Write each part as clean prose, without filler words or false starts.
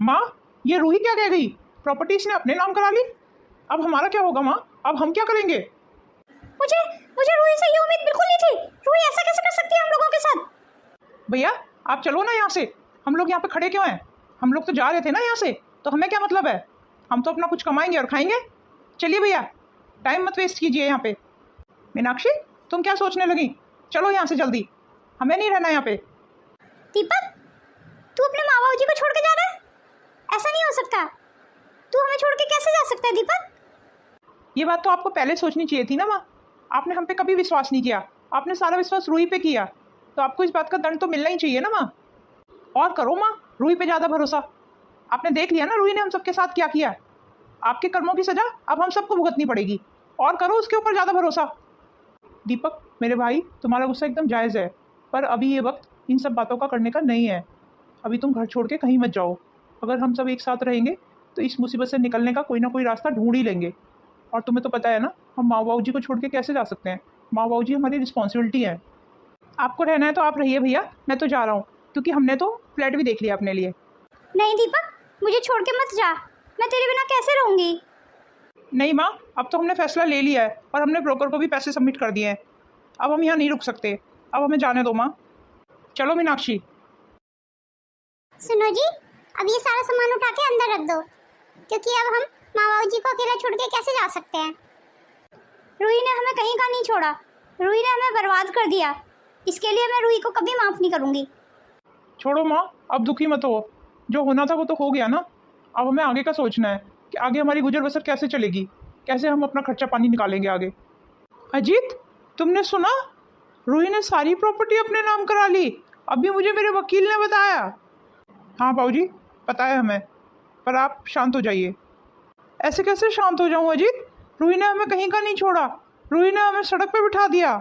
माँ, ये रूही क्या कह गई? प्रॉपर्टी इसने अपने नाम करा ली। अब हमारा क्या होगा माँ? अब हम क्या करेंगे? मुझे मुझे रूही से ये उम्मीद बिल्कुल नहीं थी। रूही ऐसा कैसे कर सकती है हम लोगों के साथ? भैया आप चलो ना यहाँ से। हम लोग यहाँ पे खड़े क्यों हैं? हम लोग तो जा रहे थे ना यहाँ से, तो हमें क्या मतलब है? हम तो अपना कुछ कमाएंगे और खाएंगे। चलिए भैया, टाइम मत वेस्ट कीजिए यहाँ पे। मीनाक्षी, तुम क्या सोचने लगी? चलो यहाँ से जल्दी, हमें नहीं रहना यहाँ पे। दीपक, तू अपने माँ बाबू जी को छोड़ के जा रहा है? ऐसा नहीं हो सकता। तू हमें छोड़ के कैसे जा सकता है दीपक? ये बात तो आपको पहले सोचनी चाहिए थी ना माँ। आपने हम पे कभी विश्वास नहीं किया। आपने सारा विश्वास रूही पे किया, तो आपको इस बात का दंड तो मिलना ही चाहिए ना माँ। और करो माँ, रूही पे ज़्यादा भरोसा। आपने देख लिया ना रूही ने हम सबके साथ क्या किया। आपके कर्मों की सज़ा अब हम सबको भुगतनी पड़ेगी। और करो उसके ऊपर ज़्यादा भरोसा। दीपक मेरे भाई, तुम्हारा गुस्सा एकदम जायज़ है, पर अभी ये वक्त इन सब बातों का करने का नहीं है। अभी तुम घर छोड़ के कहीं मत जाओ। अगर हम सब एक साथ रहेंगे तो इस मुसीबत से निकलने का कोई ना कोई रास्ता ढूंढ ही लेंगे। और तुम्हें तो पता है ना, हम माँ बाबू जी को छोड़ के कैसे जा सकते हैं। माँ बाबू जी हमारी रिस्पॉन्सिबिलिटी है। आपको रहना है तो आप रहिए भैया, मैं तो जा रहा हूँ, क्योंकि हमने तो फ्लैट भी देख लिया अपने लिए। नहीं दीपक, मुझे छोड़ के मत जा। मैं तेरे बिना कैसे रहूँगी? नहीं माँ, अब तो हमने फैसला ले लिया है और हमने ब्रोकर को भी पैसे सबमिट कर दिए हैं। अब हम यहाँ नहीं रुक सकते। अब हमें जाने दो माँ। चलो मीनाक्षी। सुनो जी, अब ये सारा सामान उठा के अंदर रख दो, क्योंकि अब हम माँ बाबू जी को अकेला छोड़ के कैसे जा सकते हैं। रूही ने हमें कहीं का नहीं छोड़ा। रूही ने हमें बर्बाद कर दिया। इसके लिए मैं रूही को कभी माफ़ नहीं करूँगी। छोड़ो माँ, अब दुखी मत हो। जो होना था वो तो हो गया ना। अब हमें आगे का सोचना है कि आगे हमारी गुजर बसर कैसे चलेगी, कैसे हम अपना खर्चा पानी निकालेंगे आगे। अजीत, तुमने सुना? रूही ने सारी प्रॉपर्टी अपने नाम करा ली। अभी मुझे मेरे वकील ने बताया। हाँ बाबूजी, पता है हमें, पर आप शांत हो जाइए। ऐसे कैसे शांत हो जाऊँ अजीत? रूही ने हमें कहीं का नहीं छोड़ा। रूही ने हमें सड़क पे बिठा दिया।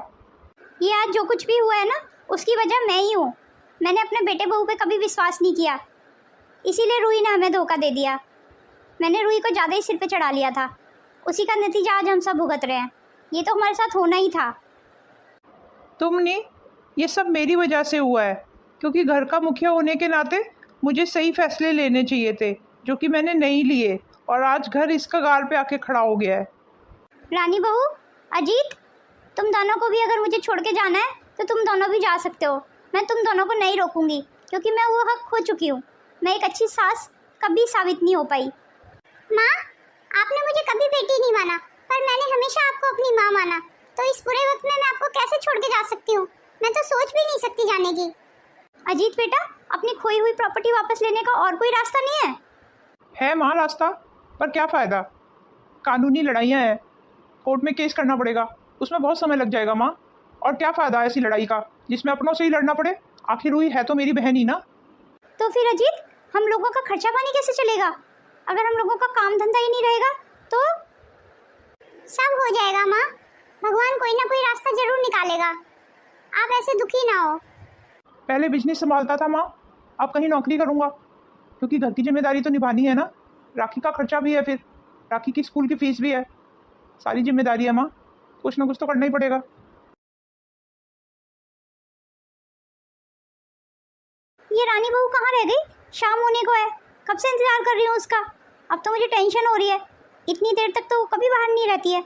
ये आज जो कुछ भी हुआ है ना, उसकी वजह मैं ही हूँ। मैंने अपने बेटे बहू पे कभी विश्वास नहीं किया, इसीलिए रूही ने हमें धोखा दे दिया। मैंने रूही को ज़्यादा ही सिर पे चढ़ा लिया था। उसी का नतीजा आज हम सब भुगत रहे हैं। ये तो हमारे साथ होना ही था। तुमने, ये सब मेरी वजह से हुआ है, क्योंकि घर का मुखिया होने के नाते मुझे सही फैसले लेने चाहिए थे, जो कि मैंने नहीं लिए, और आज घर इस कगार पे आके खड़ा हो गया है। रानी बहू, अजीत, तुम दोनों को भी अगर मुझे छोड़ के जाना है तो तुम दोनों भी जा सकते हो। मैं तुम दोनों को नहीं रोकूंगी, क्योंकि मैं वो हक खो चुकी हूँ। मैं एक अच्छी सास कभी साबित नहीं हो पाई। माँ, आपने मुझे कभी बेटी नहीं माना, पर मैंने हमेशा आपको अपनी माँ माना। तो इस बुरे वक्त में मैं आपको कैसे छोड़ के जा सकती हूँ? मैं तो सोच भी नहीं सकती जाने की। अजीत बेटा, अपनी खोई हुई प्रॉपर्टी वापस लेने का और कोई रास्ता नहीं है? है माँ रास्ता, पर क्या फ़ायदा? कानूनी लड़ाइयाँ हैं, कोर्ट में केस करना पड़ेगा, उसमें बहुत समय लग जाएगा माँ। और क्या फ़ायदा ऐसी लड़ाई का जिसमें अपनों से ही लड़ना पड़े? आखिर रूही है तो मेरी बहन ही ना। तो फिर अजीत, हम लोगों का खर्चा पानी कैसे चलेगा? अगर हम लोगों का काम धंधा ही नहीं रहेगा तो? सब हो जाएगा माँ, भगवान कोई ना कोई रास्ता जरूर निकालेगा। आप ऐसे दुखी ना हो। पहले बिजनेस संभालता था माँ, अब कहीं नौकरी करूँगा, क्योंकि घर की जिम्मेदारी तो निभानी है ना। राखी का खर्चा भी है, फिर राखी की स्कूल की फीस भी है। सारी जिम्मेदारी है माँ, कुछ ना कुछ तो करना ही पड़ेगा। ये रानी बहू कहाँ रह गई? शाम होने को है, कब से इंतजार कर रही हूँ उसका। अब तो मुझे टेंशन हो रही है। इतनी देर तक तो वो कभी बाहर नहीं रहती है।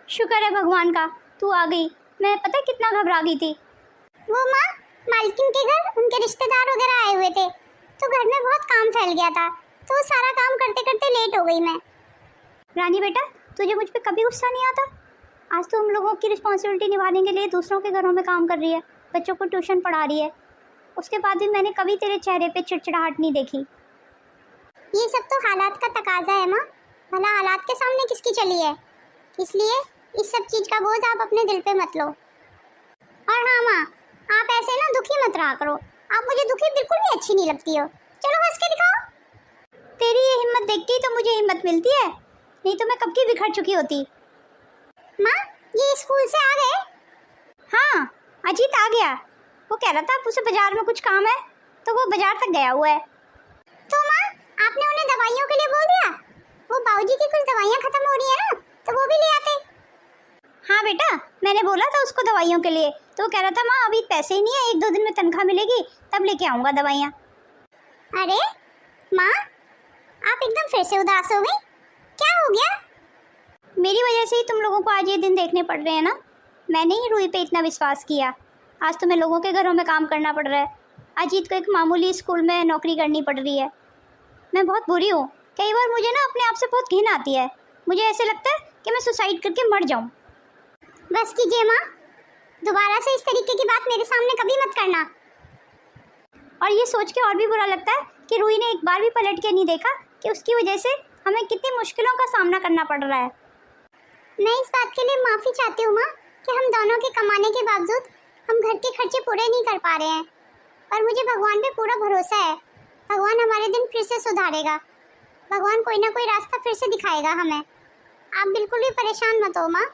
शुक्र है भगवान का, तू आ गई। मैं पता है कितना घबरा गई थी। वो माँ, मालकिन के घर उनके रिश्तेदार वगैरह आए हुए थे, तो घर में बहुत काम फैल गया था, तो वो सारा काम करते करते लेट हो गई मैं। रानी बेटा, तुझे मुझ पर कभी गुस्सा नहीं आता? आज तो हम लोगों की रिस्पॉन्सिबिलिटी निभाने के लिए दूसरों के घरों में काम कर रही है, बच्चों को ट्यूशन पढ़ा रही है। उसके बाद भी मैंने कभी तेरे चेहरे पे चिड़चिड़ाहट नहीं देखी। ये सब तो हालात का तकाजा है माँ, भला हालात के सामने किसकी चली है। इसलिए इस सब चीज़ का बोझ आप अपने दिल पे मत लो। और हाँ माँ, आप ऐसे ना दुखी मत रहा करो। आप मुझे दुखी बिल्कुल भी अच्छी नहीं लगती हो। चलो हंस के दिखाओ। तेरी ये हिम्मत देख के ही तो मुझे हिम्मत मिलती है, नहीं तो मैं कब की बिखर चुकी होती। माँ, ये स्कूल से आ गए? हाँ, अजीत आ गया। वो कह रहा था आप उसे बाजार में कुछ काम है, तो वो बाजार तक गया हुआ है। तो माँ, आपने उन्हें दवाइयों के लिए बोल दिया? वो बाबूजी की कुछ दवाइयाँ खत्म हो रही है ना, तो वो भी ले आते। हाँ बेटा, मैंने बोला था उसको दवाइयों के लिए, तो वो कह रहा था माँ अभी पैसे ही नहीं है, 1-2 दिन में तनख्वाह मिलेगी तब लेके आऊँगा दवाइयाँ। अरे, माँ, आप एकदम फिर से उदास हो गई, क्या हो गया? मेरी वजह से ही तुम लोगों को आज ये दिन देखने पड़ रहे हैं ना। मैंने ही रूही पे इतना विश्वास किया। आज तुम्हें लोगों के घरों में काम करना पड़ रहा है। अजीत को एक मामूली स्कूल में नौकरी करनी पड़ रही है। मैं बहुत बुरी हूँ। कई बार मुझे ना अपने आप से बहुत घिन आती है। मुझे ऐसे लगता है कि मैं सुसाइड करके मर जाऊँ। बस कीजिए माँ, दोबारा से इस तरीके की बात मेरे सामने कभी मत करना। और ये सोच के और भी बुरा लगता है कि रूही ने एक बार भी पलट के नहीं देखा कि उसकी वजह से हमें कितनी मुश्किलों का सामना करना पड़ रहा है। मैं इस बात के लिए माफ़ी चाहती हूँ माँ कि हम दोनों के कमाने के बावजूद हम घर के खर्चे पूरे नहीं कर पा रहे हैं। और मुझे भगवान पे पूरा भरोसा है, भगवान हमारे दिन फिर से सुधारेगा। भगवान कोई ना कोई रास्ता फिर से दिखाएगा हमें। आप बिल्कुल भी परेशान मत हो माँ।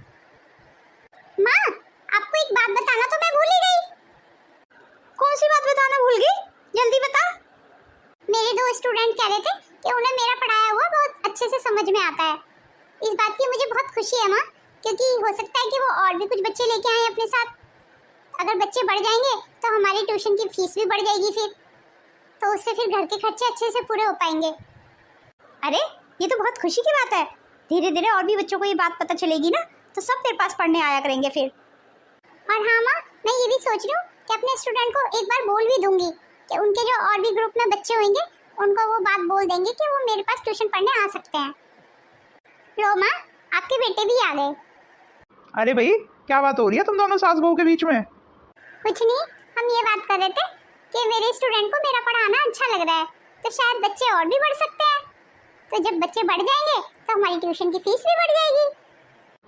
माँ, आपको एक बात बताना तो मैं भूल ही गई। कौन सी बात बताना भूल गई? जल्दी बता। मेरे 2 स्टूडेंट कह रहे थे कि उन्हें मेरा पढ़ाया हुआ बहुत अच्छे से समझ में आता है। इस बात की मुझे बहुत खुशी है माँ, क्योंकि हो सकता है कि वो और भी कुछ बच्चे लेके आए अपने साथ। अगर बच्चे बढ़ जाएंगे तो हमारी ट्यूशन की फीस भी बढ़ जाएगी फिर, तो उससे फिर घर के खर्चे अच्छे से पूरे हो पाएंगे। अरे ये तो बहुत खुशी की बात है। धीरे धीरे और भी बच्चों को ये बात पता चलेगी ना, तो सब तेरे पास पढ़ने आया करेंगे फिर। और हाँ माँ, मैं ये भी सोच रही हूँ कि अपने स्टूडेंट को एक बार बोल भी दूंगी कि उनके जो और भी ग्रुप में बच्चे होंगे उनको वो बात बोल देंगे कि वो मेरे पास ट्यूशन पढ़ने आ सकते हैं। लो माँ, आपके बेटे भी आ गए। अरे भाई, क्या बात हो रही है तुम दोनों सास बहू के बीच में? कुछ नहीं, हम ये बात कर रहे थे कि मेरे स्टूडेंट को मेरा पढ़ाना अच्छा लग रहा है, तो शायद बच्चे और भी बढ़ सकते हैं। तो जब बच्चे बढ़ जाएंगे तो हमारी ट्यूशन की फीस भी बढ़ जाएगी।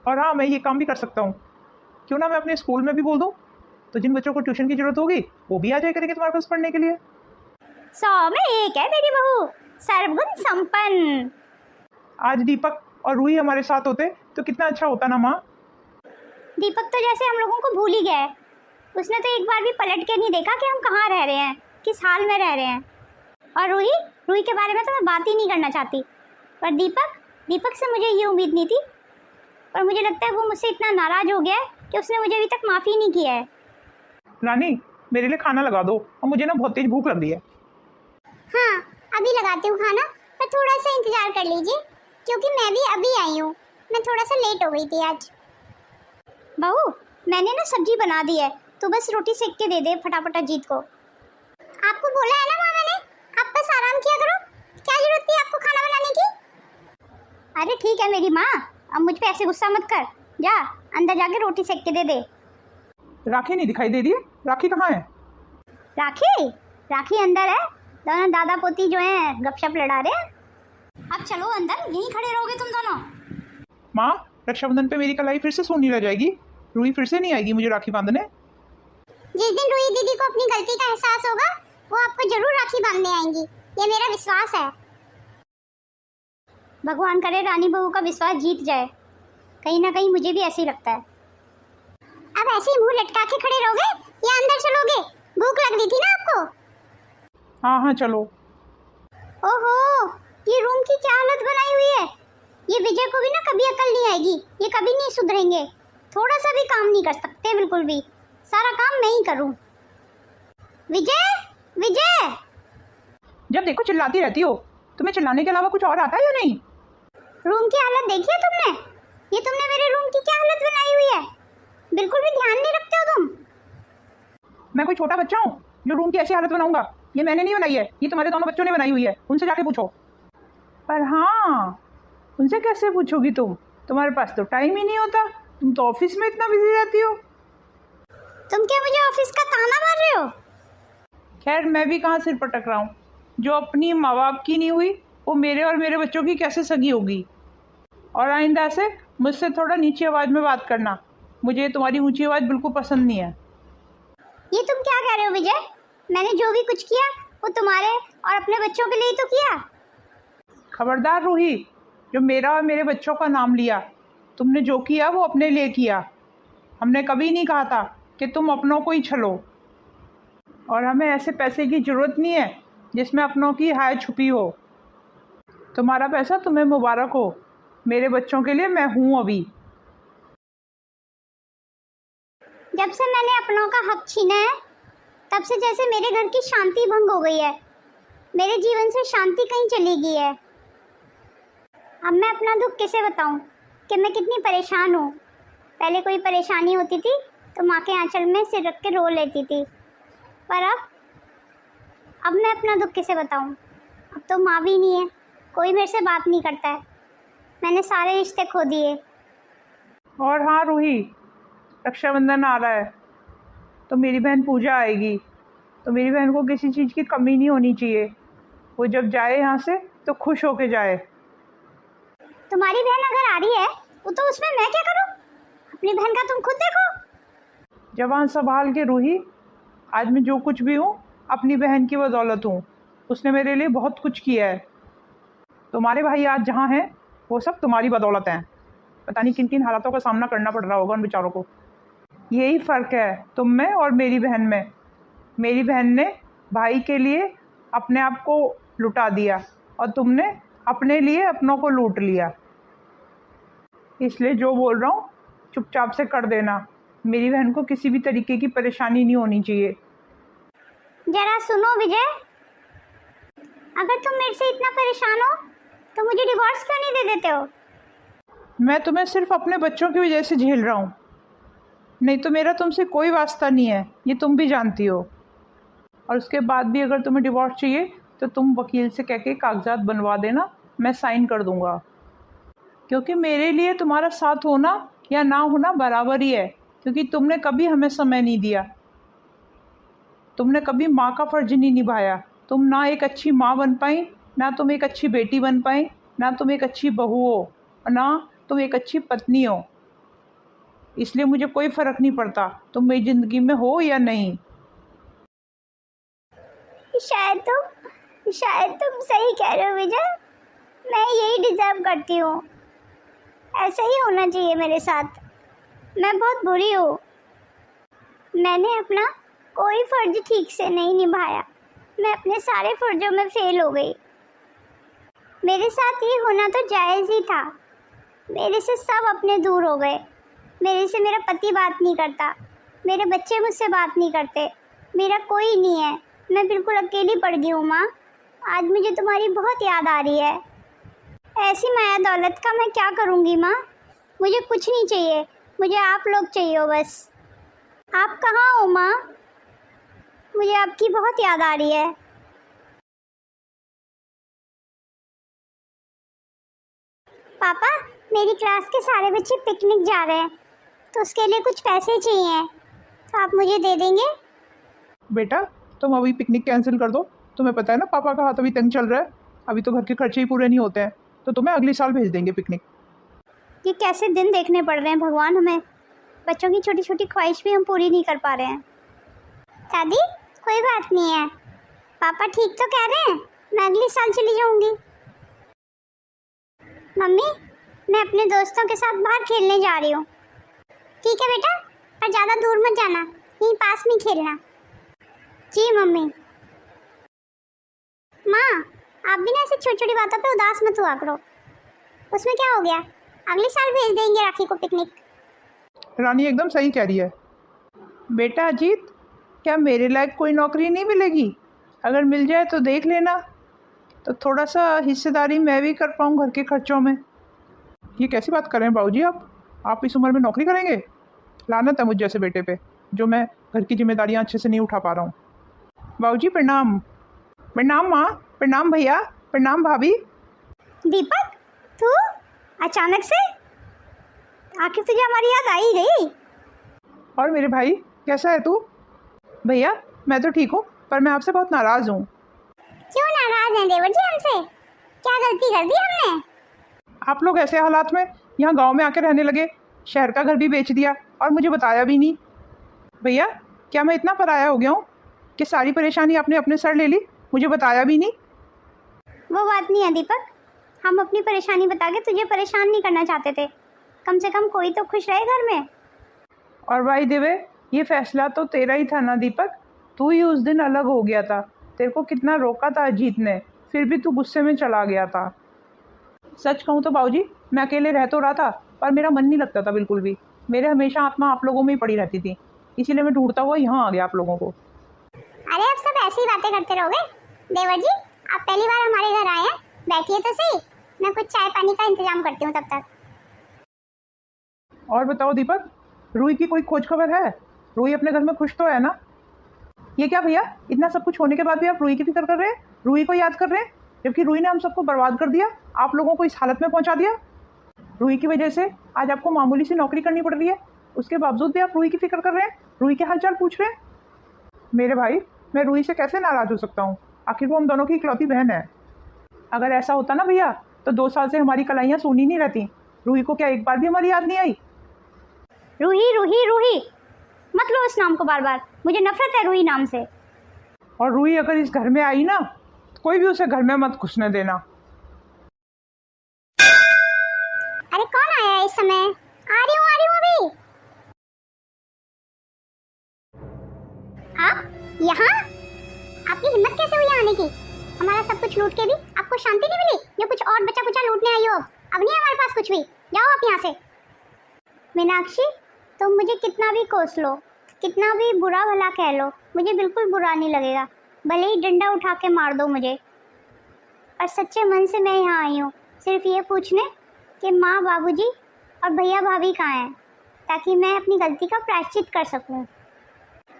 और हाँ, मैं ये काम भी कर सकता हूँ। क्यों ना मैं अपने स्कूल में भी बोल दूँ, तो जिन बच्चों को ट्यूशन की जरूरत होगी वो भी आ जाए करेंगे तुम्हारे पास पढ़ने के लिए। 100 में एक है मेरी बहू, सर्वगुण संपन्न। आज दीपक और रूही हमारे साथ होते तो कितना अच्छा होता ना माँ। दीपक तो जैसे हम लोगों को भूल ही गया है। उसने तो एक बार भी पलट के नहीं देखा कि हम कहाँ रह रहे हैं, किस हाल में रह रहे हैं। और रूही के बारे में तो मैं बात ही नहीं करना चाहती। पर दीपक से मुझे ये उम्मीद नहीं थी। और मुझे लगता है वो मुझसे इतना नाराज़ हो गया है कि उसने मुझे अभी तक माफ़ी नहीं किया है। रानी, मेरे लिए खाना लगा दो, और मुझे ना बहुत तेज भूख लग रही है। हाँ, अभी लगाती हूँ खाना, पर थोड़ा सा इंतजार कर लीजिए, क्योंकि मैं भी अभी आई हूँ। मैं थोड़ा सा लेट हो गई थी आज। बहू, मैंने ना सब्जी बना दी है, तो बस रोटी सेक के दे दे फटाफट अजीत को। आपको बोला है ना माँ मैंने, आप बस आराम किया करो। क्या जरूरत थी आपको खाना बनाने की? अरे ठीक है मेरी माँ, अब मुझ पे ऐसे गुस्सा मत कर। जा अंदर जाके रोटी सेक के दे दे। राखी नहीं दिखाई दे रही है? राखी कहाँ है? राखी अंदर है। दोनों दादा पोती जो हैं गपशप लड़ा रहे हैं। अब चलो अंदर, यहीं खड़े रहोगे तुम दोनों। माँ, रक्षाबंधन पे मेरी कलाई फिर से सोनी रह जाएगी। रूही फिर से नहीं आएगी मुझे राखी बांधने। जिस दिन रूही दीदी को अपनी गलती का एहसास होगा, वो आपको जरूर राखी बांधने आएंगी, ये मेरा विश्वास है। भगवान करे रानी बहू का विश्वास जीत जाए। कहीं ना कहीं मुझे भी ऐसे ही लगता है। अब ऐसे ही मुंह लटका के खड़े रहोगे या अंदर चलोगे? भूख लग रही थी ना आपको? हाँ हाँ चलो। ओहो, ये रूम की क्या हालत बनाई हुई है। ये विजय को भी ना कभी अकल नहीं आएगी, ये कभी नहीं सुधरेंगे। थोड़ा सा भी काम नहीं कर सकते, बिल्कुल भी। सारा काम मैं ही करूं। विजय, जब देखो चिल्लाती रहती हो। तुम्हें चिल्लाने के अलावा कुछ और आता है या नहीं? रूम की हालत देखी है तुमने? ये तुमने मेरे रूम की क्या हालत बनाई हुई है। बिल्कुल भी ध्यान नहीं रखते हो तुम। मैं कोई छोटा बच्चा हूँ जो रूम की ऐसी हालत बनाऊंगा? ये मैंने नहीं बनाई है, ये तुम्हारे दोनों बच्चों ने बनाई हुई है। उनसे जाके पूछो। पर हाँ, उनसे कैसे पूछोगी तुम? तुम्हारे पास तो टाइम ही नहीं होता, तुम तो ऑफिस में इतना बिजी रहती हो। तुम क्या मुझे ऑफिस का ताना मार रहे हो? खैर, मैं भी कहाँ सिर पटक रहा हूँ। जो अपनी माँ बाप की नहीं हुई वो मेरे और मेरे बच्चों की कैसे सगी होगी। और आइंदा से मुझसे थोड़ा नीची आवाज़ में बात करना। मुझे तुम्हारी ऊंची आवाज़ बिल्कुल पसंद नहीं है। ये तुम क्या कह रहे हो विजय? मैंने जो भी कुछ किया वो तुम्हारे और अपने बच्चों के लिए ही तो किया। खबरदार रूही, जो मेरा और मेरे बच्चों का नाम लिया। तुमने जो किया वो अपने लिए किया। हमने कभी नहीं कहा था कि तुम अपनों को ही छलो। और हमें ऐसे पैसे की ज़रूरत नहीं है जिसमें अपनों की हाय छुपी हो। तुम्हारा पैसा तुम्हें मुबारक हो। मेरे बच्चों के लिए मैं हूँ अभी। जब से मैंने अपनों का हक छीना है, तब से जैसे मेरे घर की शांति भंग हो गई है। मेरे जीवन से शांति कहीं चली गई है। अब मैं अपना दुख किसे बताऊं कि मैं कितनी परेशान हूँ। पहले कोई परेशानी होती थी तो माँ के आंचल में सिर रख के रो लेती थी, पर अब मैं अपना दुख किसे बताऊं। अब तो माँ भी नहीं है, कोई मेरे से बात नहीं करता है। मैंने सारे रिश्ते खो दिए। और हाँ रूही, रक्षाबंधन आ रहा है तो मेरी बहन पूजा आएगी, तो मेरी बहन को किसी चीज़ की कमी नहीं होनी चाहिए। वो जब जाए यहाँ से तो खुश होके जाए। तुम्हारी बहन अगर आ रही है तो उसमें मैं क्या करूं? अपनी बहन का तुम खुद देखो। जवान संभाल के रूही, आज मैं जो कुछ भी हूँ अपनी बहन की बदौलत हूँ। उसने मेरे लिए बहुत कुछ किया है। तुम्हारे भाई आज जहाँ हैं वो सब तुम्हारी बदौलत हैं। पता नहीं किन किन हालातों का सामना करना पड़ रहा होगा उन बेचारों को। यही फ़र्क है तुम में और मेरी बहन में। मेरी बहन ने भाई के लिए अपने आप को लुटा दिया और तुमने अपने लिए अपनों को लूट लिया। इसलिए जो बोल रहा हूँ चुपचाप से कर देना। मेरी बहन को किसी भी तरीके की परेशानी नहीं होनी चाहिए। जरा सुनो विजय, अगर तुम मेरे से इतना परेशान हो तो मुझे डिवोर्स क्यों नहीं दे देते हो? मैं तुम्हें सिर्फ अपने बच्चों की वजह से झेल रहा हूँ, नहीं तो मेरा तुमसे कोई वास्ता नहीं है, ये तुम भी जानती हो। और उसके बाद भी अगर तुम्हें डिवोर्स चाहिए तो तुम वकील से कह के कागजात बनवा देना, मैं साइन कर दूँगा। क्योंकि मेरे लिए तुम्हारा साथ होना या ना होना बराबर ही है, क्योंकि तुमने कभी हमें समय नहीं दिया। तुमने कभी माँ का फ़र्ज नहीं निभाया। तुम ना एक अच्छी माँ बन पाई, ना तुम एक अच्छी बेटी बन पाई, ना तुम एक अच्छी बहू हो, और ना तुम एक अच्छी पत्नी हो। इसलिए मुझे कोई फ़र्क नहीं पड़ता तुम मेरी ज़िंदगी में हो या नहीं। शायद तुम सही कह रहे हो विजय। मैं यही डिजर्व करती हूँ। ऐसा ही होना चाहिए मेरे साथ। मैं बहुत बुरी हूँ। मैंने अपना कोई फ़र्ज ठीक से नहीं निभाया। मैं अपने सारे फ़र्जों में फ़ेल हो गई। मेरे साथ ये होना तो जायज़ ही था। मेरे से सब अपने दूर हो गए। मेरे से मेरा पति बात नहीं करता, मेरे बच्चे मुझसे बात नहीं करते, मेरा कोई नहीं है। मैं बिल्कुल अकेली पड़ गई हूँ माँ। आज मुझे तुम्हारी बहुत याद आ रही है। ऐसी माया दौलत का मैं क्या करूँगी माँ? मुझे कुछ नहीं चाहिए, मुझे आप लोग चाहिए हो बस। आप कहाँ हो माँ? मुझे आपकी बहुत याद आ रही है। पापा, मेरी क्लास के सारे बच्चे पिकनिक जा रहे हैं, तो उसके लिए कुछ पैसे चाहिए, तो आप मुझे दे देंगे? बेटा तुम अभी पिकनिक कैंसिल कर दो। तुम्हें पता है ना पापा का हाथ अभी तंग चल रहा है, अभी तो घर के खर्चे ही पूरे नहीं होते हैं, तो तुम्हें अगले साल भेज देंगे पिकनिक। ये कैसे दिन देखने पड़ रहे हैं भगवान हमें। बच्चों की छोटी छोटी ख्वाहिश भी हम पूरी नहीं कर पा रहे हैं। दादी कोई बात नहीं है, पापा ठीक तो कह रहे हैं, मैं अगले साल चली जाऊंगी। मम्मी, मैं अपने दोस्तों के साथ बाहर खेलने जा रही हूँ। ठीक है बेटा, पर ज़्यादा दूर मत जाना, यहीं पास में खेलना। जी मम्मी। माँ, आप भी ना ऐसे छोटी छोटी बातों पे उदास मत हुआ करो। उसमें क्या हो गया, अगले साल भेज देंगे राखी को पिकनिक। रानी एकदम सही कह रही है। बेटा अजीत, क्या मेरे लायक कोई नौकरी नहीं मिलेगी? अगर मिल जाए तो देख लेना, तो थोड़ा सा हिस्सेदारी मैं भी कर पाऊँ घर के खर्चों में। ये कैसी बात कर रहे हैं बाबूजी आप इस उम्र में नौकरी करेंगे? लानत है मुझ जैसे बेटे पे, जो मैं घर की जिम्मेदारियां अच्छे से नहीं उठा पा रहा हूँ। बाबूजी प्रणाम। प्रणाम माँ, प्रणाम भैया, प्रणाम भाभी। दीपक, तू अचानक से? आखिर तुझे हमारी याद आ ही गई। और मेरे भाई कैसा है तू? भैया मैं तो ठीक हूँ, पर मैं आपसे बहुत नाराज़ हूँ। क्यों नाराज हैं देवर जी हमसे? क्या गलती कर दी हमने? आप लोग ऐसे हालात में यहाँ गांव में आके रहने लगे, शहर का घर भी बेच दिया और मुझे बताया भी नहीं। भैया क्या मैं इतना पराया हो गया हूँ कि सारी परेशानी आपने अपने सर ले ली, मुझे बताया भी नहीं? वो बात नहीं है दीपक, हम अपनी परेशानी बता के तुझे परेशान नहीं करना चाहते थे। कम से कम कोई तो खुश रहे घर में। और भाई देवे, ये फैसला तो तेरा ही था ना दीपक? तू ही उस दिन अलग हो गया था। तेरे को कितना रोका था अजीत ने, फिर भी तू गुस्से में चला गया था। सच कहूँ तो बाबूजी, मैं अकेले रह तो रहा था, पर मेरा मन नहीं लगता था बिल्कुल भी। मेरे हमेशा आत्मा आप लोगों में ही पड़ी रहती थी, इसीलिए मैं ढूंढता हुआ यहाँ आ गया आप लोगों को। अरे अब सब ऐसी बातें करते रहोगे? देवर जी, आप पहली बार हमारे घर आए हैं, बैठिए तो सही, मैं कुछ चाय पानी का इंतजाम करती हूँ तब तक। और बताओ दीपक, रूही की कोई खोज खबर है? रूही अपने घर में खुश तो है ना? ये क्या भैया, इतना सब कुछ होने के बाद भी आप रूही की फिक्र कर रहे हैं, रूही को याद कर रहे हैं, जबकि रूही ने हम सबको बर्बाद कर दिया, आप लोगों को इस हालत में पहुंचा दिया। रूही की वजह से आज आपको मामूली सी नौकरी करनी पड़ रही है, उसके बावजूद भी आप रूही की फिक्र कर रहे हैं, रूही के हालचाल पूछ रहे हैं। मेरे भाई, मैं रूही से कैसे नाराज हो सकता हूँ? आखिर वो हम दोनों की इकलौती बहन है। अगर ऐसा होता ना भैया, तो 2 साल से हमारी कलाइयाँ सूनी नहीं रहती। रूही को क्या एक बार भी हमारी याद नहीं आई? रूही रूही रूही मत लो उस नाम को बार बार, मुझे नफरत है रूही नाम से। और रूही अगर इस घर में आई ना, तो कोई भी उसे घर में मत घुसने देना। अरे कौन आया है इस समय? आ रही हूँ अभी। आप यहाँ? आपकी हिम्मत कैसे हुई आने की? हमारा सब कुछ लूट के भी आपको शांति नहीं मिली? या कुछ और बचा कुचा लूटने आई हो? अब नहीं है हमारे पास कुछ भी, जाओ आप यहाँ से। मीनाक्षी, तुम मुझे कितना भी कोस लो, कितना भी बुरा भला कह लो, मुझे बिल्कुल बुरा नहीं लगेगा, भले ही डंडा उठा के मार दो मुझे। और सच्चे मन से मैं यहाँ आई हूँ सिर्फ ये पूछने कि माँ बाबूजी और भैया भाभी कहाँ हैं, ताकि मैं अपनी गलती का प्रायश्चित कर सकूँ।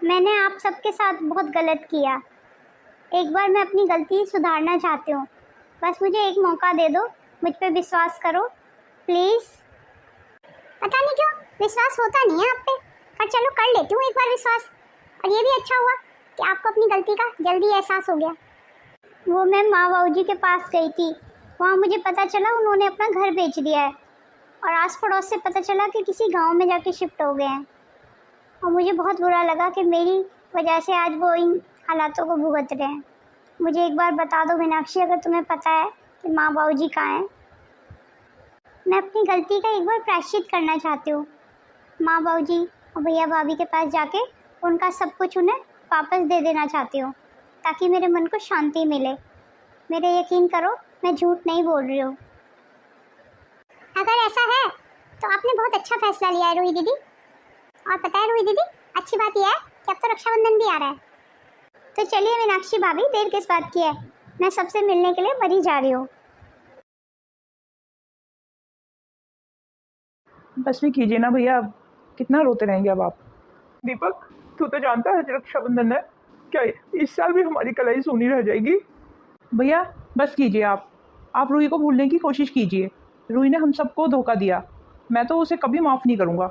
मैंने आप सबके साथ बहुत गलत किया, एक बार मैं अपनी गलती सुधारना चाहती हूँ, बस मुझे एक मौका दे दो, मुझ पे विश्वास करो प्लीज़। पता नहीं क्यों विश्वास होता नहीं है आप पे, पर चलो कर लेती हूँ एक बार विश्वास। और ये भी अच्छा हुआ कि आपको अपनी गलती का जल्दी एहसास हो गया। वो मैं माँ बाबूजी के पास गई थी, वहाँ मुझे पता चला उन्होंने अपना घर बेच दिया है, और आस पड़ोस से पता चला कि किसी गांव में जाके शिफ्ट हो गए हैं। और मुझे बहुत बुरा लगा कि मेरी वजह से आज वो इन हालातों को भुगत रहे हैं। मुझे एक बार बता दो मीनाक्षी, अगर तुम्हें पता है कि माँ बाबूजी कहाँ हैं। मैं अपनी गलती का एक बार प्रायश्चित करना चाहती हूँ, माँ बाबूजी और भैया भाभी के पास जाके उनका सब कुछ उन्हें वापस दे देना चाहती हूँ, ताकि मेरे मन को शांति मिले। मेरे यकीन करो, मैं झूठ नहीं बोल रही हूँ। अगर ऐसा है तो आपने बहुत अच्छा फैसला लिया है रूही दीदी। और पता है रूही दीदी, अच्छी बात यह है कि अब तो रक्षाबंधन भी आ रहा है। तो चलिए मीनाक्षी भाभी, देर किस बात की है, मैं सबसे मिलने के लिए मरी जा रही हूँ। बस भी कीजिए ना भैया, अब कितना रोते रहेंगे अब आप? दीपक, तू तो जानता है रक्षाबंधन है, क्या इस साल भी हमारी कलाई सूनी रह जाएगी? भैया बस कीजिए, आप रूही को भूलने की कोशिश कीजिए। रूही ने हम सबको धोखा दिया, मैं तो उसे कभी माफ़ नहीं करूँगा।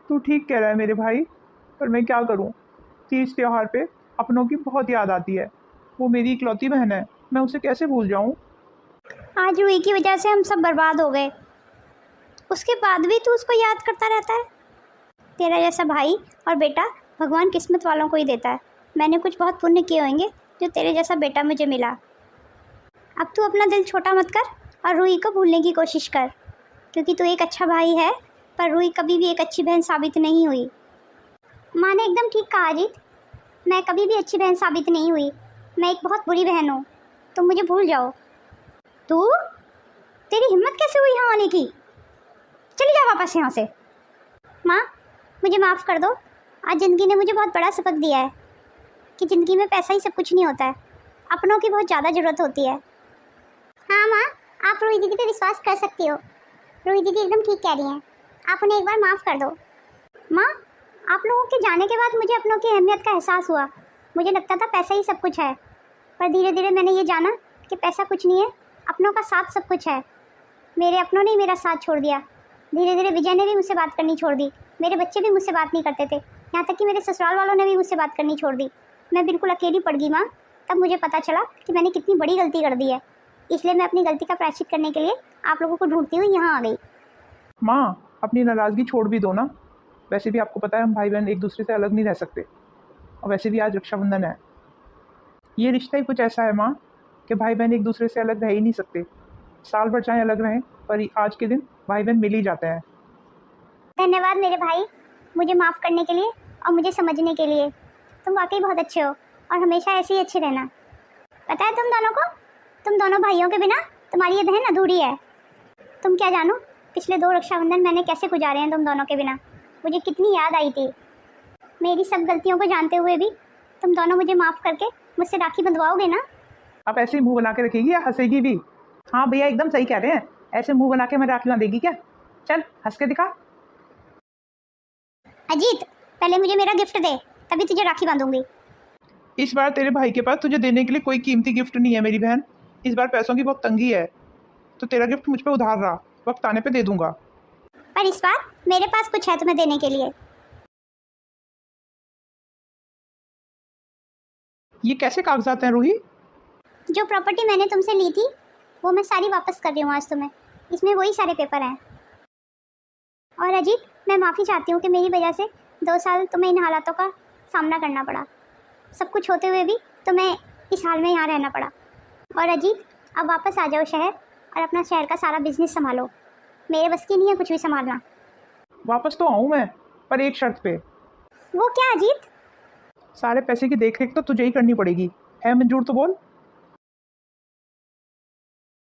तू ठीक कह रहा है मेरे भाई, पर मैं क्या करूँ? तीज त्यौहार पे अपनों की बहुत याद आती है, वो मेरी इकलौती बहन है, मैं उसे कैसे भूल जाऊँ? आज रूही की वजह से हम सब बर्बाद हो गए, उसके बाद भी तू उसको याद करता रहता है। तेरा जैसा भाई और बेटा भगवान किस्मत वालों को ही देता है। मैंने कुछ बहुत पुण्य किए होंगे जो तेरे जैसा बेटा मुझे मिला। अब तू अपना दिल छोटा मत कर और रूही को भूलने की कोशिश कर, क्योंकि तू एक अच्छा भाई है, पर रूही कभी भी एक अच्छी बहन साबित नहीं हुई। माँ ने एकदम ठीक कहा अजीत, मैं कभी भी अच्छी बहन साबित नहीं हुई, मैं एक बहुत बुरी बहन हूँ, तुम मुझे भूल जाओ। तू, तेरी हिम्मत कैसे हुई यहाँ आने की? चली जा वापस यहाँ से। माँ मुझे माफ़ कर दो, आज ज़िंदगी ने मुझे बहुत बड़ा सबक दिया है कि ज़िंदगी में पैसा ही सब कुछ नहीं होता है, अपनों की बहुत ज़्यादा ज़रूरत होती है। हाँ माँ, आप रूही दीदी पे विश्वास कर सकती हो, रूही दीदी एकदम ठीक कह रही हैं, आप उन्हें एक बार माफ़ कर दो। माँ, आप लोगों के जाने के बाद मुझे अपनों की अहमियत का एहसास हुआ। मुझे लगता था पैसा ही सब कुछ है, पर धीरे धीरे मैंने ये जाना कि पैसा कुछ नहीं है, अपनों का साथ सब कुछ है। मेरे अपनों ने मेरा साथ छोड़ दिया, धीरे धीरे विजय ने भी मुझसे बात करनी छोड़ दी, मेरे बच्चे भी मुझसे बात नहीं करते थे, यहाँ तक कि मेरे ससुराल वालों ने भी मुझसे बात करनी छोड़ दी। मैं बिल्कुल अकेली पड़ गई माँ। तब मुझे पता चला कि मैंने कितनी बड़ी गलती कर दी है, इसलिए मैं अपनी गलती का प्रायश्चित करने के लिए आप लोगों को ढूंढती हुई यहाँ आ गई। माँ, अपनी नाराज़गी छोड़ भी दो ना, वैसे भी आपको पता है हम भाई बहन एक दूसरे से अलग नहीं रह सकते, और वैसे भी आज रक्षाबंधन है। ये रिश्ता ही कुछ ऐसा है माँ कि भाई बहन एक दूसरे से अलग रह ही नहीं सकते, साल भर चाहे अलग रहें, पर आज के दिन भाई बहन मिल ही जाते हैं। धन्यवाद मेरे भाई, मुझे माफ़ करने के लिए और मुझे समझने के लिए। तुम वाकई बहुत अच्छे हो और हमेशा ऐसे ही अच्छे रहना। पता है तुम दोनों भाइयों के बिना तुम्हारी ये बहन अधूरी है। तुम क्या जानो पिछले 2 रक्षाबंधन मैंने कैसे गुजारे हैं तुम दोनों के बिना, मुझे कितनी याद आई थी। मेरी सब गलतियों को जानते हुए भी तुम दोनों मुझे माफ़ करके मुझसे राखी बंधवाओगे ना? आप ऐसे ही मुंह बना के रखेगी या हंसेगी भी? हाँ भैया एकदम सही कह रहे हैं, ऐसे मुंह बना के मैं राखी बांधेगी क्या? चल हंस के दिखा। अजीत, पहले मुझे मेरा गिफ्ट दे, तभी तुझे राखी बांधूंगी। इस बार तेरे भाई के पास तुझे देने के लिए कोई कीमती गिफ्ट नहीं है मेरी बहन। इस बार पैसों की बहुत तंगी है, तो तेरा गिफ्ट मुझ पे उधार रहा, वक्त आने पे दे दूंगा। पर इस बार मेरे पास कुछ है तुम्हें देने के लिए। ये कैसे कागजात हैं रूही? जो प्रॉपर्टी मैंने तुमसे ली थी वो मैं सारी वापस कर रही हूँ आज तुम्हें। इसमें वही सारे पेपर हैं। और अजीत, मैं माफ़ी चाहती हूँ कि मेरी वजह से 2 साल तुम्हें इन हालातों का सामना करना पड़ा। सब कुछ होते हुए भी तुम्हें इस हाल में यहाँ रहना पड़ा। और अजीत, अब वापस आ जाओ शहर और अपना शहर का सारा बिजनेस संभालो। मेरे बस की नहीं है कुछ भी संभालना। वापस तो आऊँ मैं, पर एक शर्त पे। वो क्या अजीत? सारे पैसे की देख रेख तो तुझे ही करनी पड़ेगी, है मंजूर तो बोल।